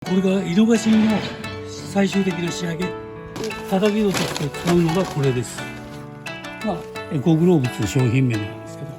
これが井の頭の最終的な仕上げ、叩き戸として使うのがこれです。まあエコグローブという商品名なんですけど、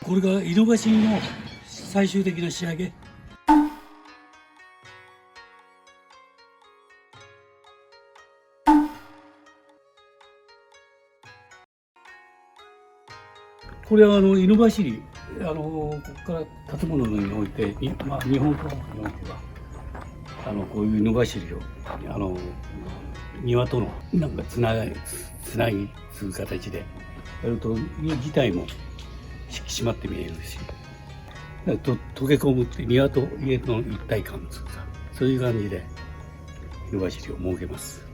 これが井の頭の最終的な仕上げ。これは井の頭ここから建物において、日本家屋においてはこういう井の頭を庭とのなんかつなぎする形でやると家自体も引き締まって見えるし、溶け込むって庭と家の一体感というか、そういう感じで井の頭を設けます。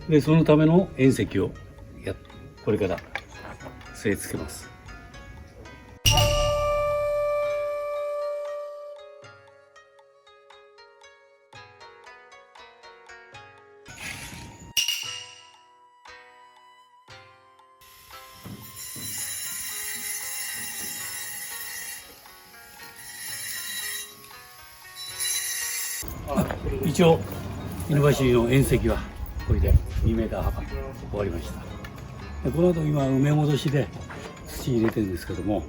でそのための縁石をこれから据え付けます。一応井の頭の縁石はこれで2メーター幅終わりました。でこの後今埋め戻しで土入れてるんですけども、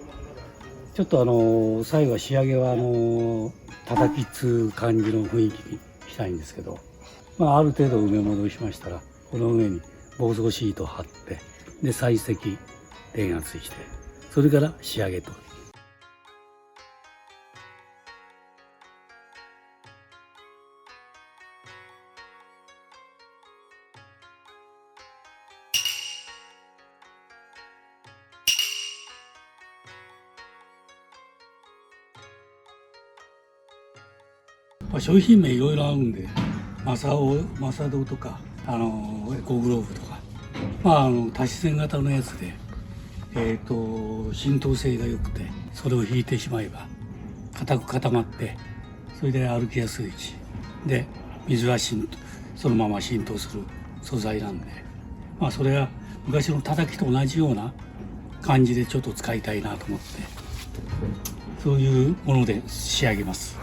ちょっと最後は仕上げは叩きつ感じの雰囲気にしたいんですけど、ある程度埋め戻しましたら、この上に防草シートを貼って、で採石電圧して、それから仕上げと。商品名いろいろあるんで、マサドとかエコグローブとか、多子線型のやつで、浸透性が良くて、それを引いてしまえば硬く固まって、それで歩きやすいし、で水はそのまま浸透する素材なんで、それは昔の叩きと同じような感じでちょっと使いたいなと思って、そういうもので仕上げます。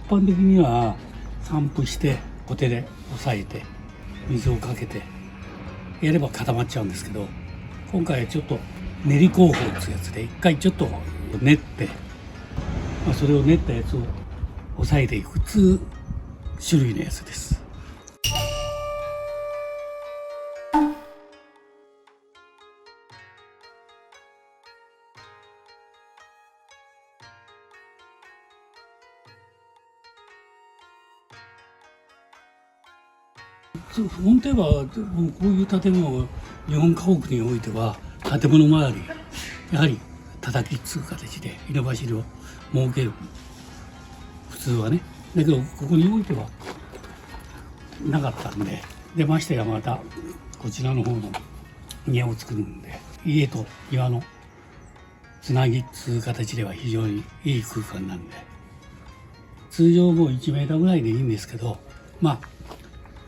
一般的には散布してコテで押さえて水をかけてやれば固まっちゃうんですけど、今回はちょっと練り工法っていうやつで一回ちょっと練って、それを練ったやつを押さえていく種類のやつです。本当はこういう建物、日本家屋においては建物周りやはり叩きつく形で井の頭を設ける、普通はね。だけどここにおいてはなかったんで、ましてやまたこちらの方の庭を作るんで、家と庭のつなぎつう形では非常にいい空間なんで、通常もう1メーターぐらいでいいんですけど、まあ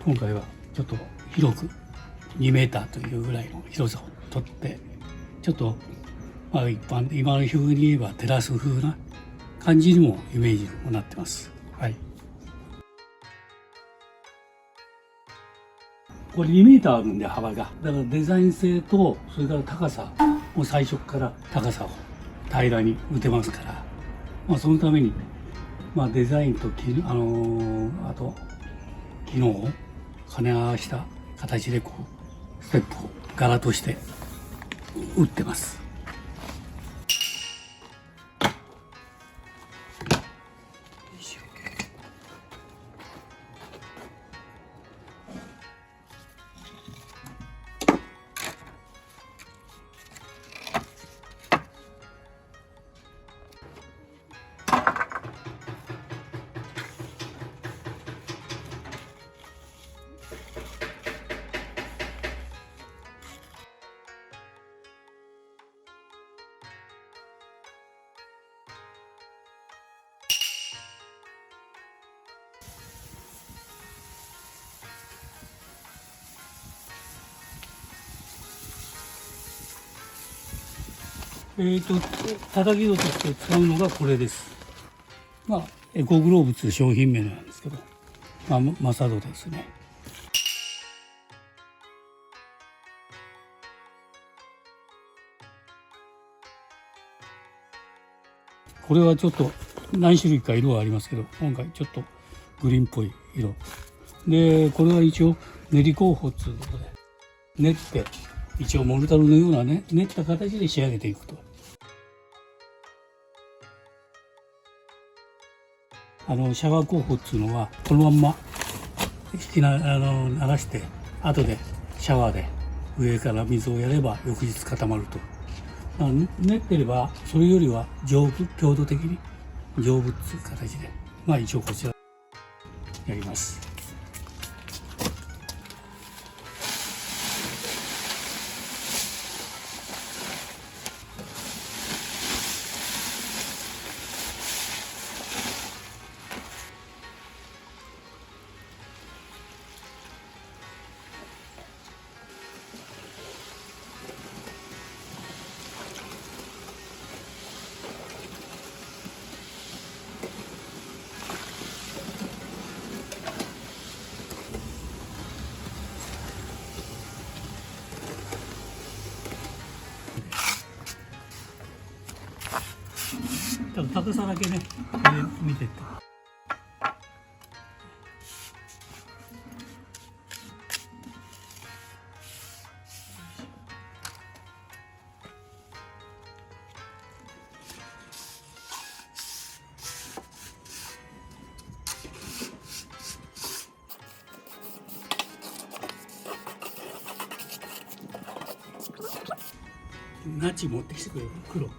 今回はちょっと広く2メーターというぐらいの広さを取って、ちょっとまあ今の風に言えばテラス風な感じにもイメージにもなってます。はい。これ2メーターあるんで幅が。だからデザイン性とそれから高さも最初から高さを平らに打てますから、まあそのためにまあデザインとあと機能を兼ね合わせた形でこうステップを柄として打ってます。叩き戸として使うのがこれです。まあエコグローブという商品名なんですけど、まあマサドですね。これはちょっと何種類か色はありますけど、今回ちょっとグリーンっぽい色で、これは一応練り工法ということで練って、一応モルタルのようなね練った形で仕上げていくと。シャワー工法っていうのはこのまんま流して後でシャワーで上から水をやれば翌日固まると。練ってればそれよりは強度的に丈夫っていう形で、まあ一応こちらやります。高さだけね、見てって。ナチ持ってきてくれる黒。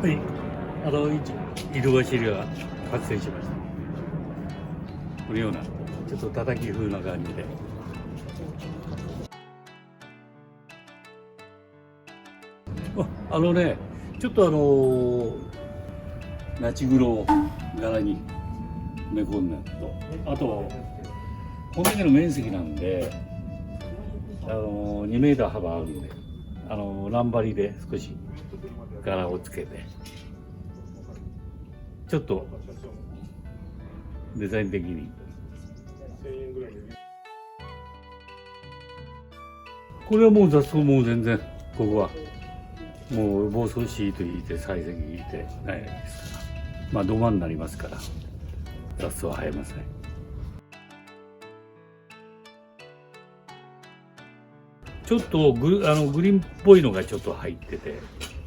はい、井戸頭が発生しました。このようなちょっと叩き風な感じで。ちょっとナチグロ柄に埋め込んだのと、あとこんだけの面積なんで、2メーター幅あるんで、乱張りで少し柄をつけて、ちょっとデザイン的に。これはもう雑草も全然、ここはもう防草シート引いて採石引いてないですから、まあ土間になりますから雑草は生えません。ちょっとグリーンっぽいのがちょっと入ってて、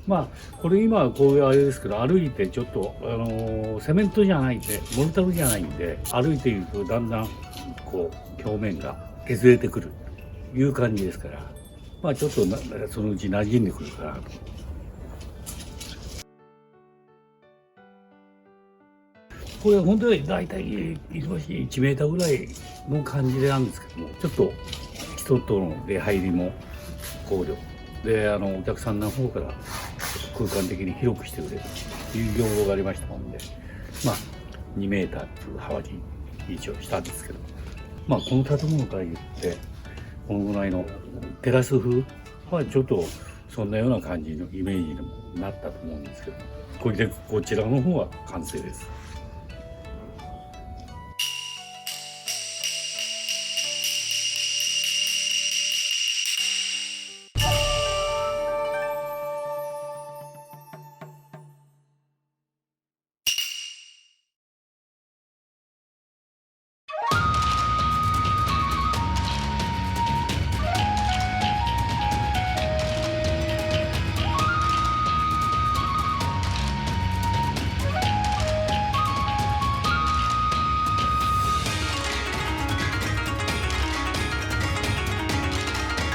まあこれ今はこういうあれですけど、歩いてちょっとセメントじゃないんで、モルタルじゃないんで、歩いているとだんだんこう表面が削れてくるという感じですから、まあちょっとそのうち馴染んでくるかなと。これ本当に大体1メーターぐらいの感じでなんですけども、ちょっと人との出入りも考慮で、お客さんの方から空間的に広くしてくれという要望がありましたもんで、まあ2メーターという幅に一応したんですけど、まあこの建物から言ってこのぐらいのテラス風はちょっとそんなような感じのイメージにもなったと思うんですけど、こちらの方は完成です。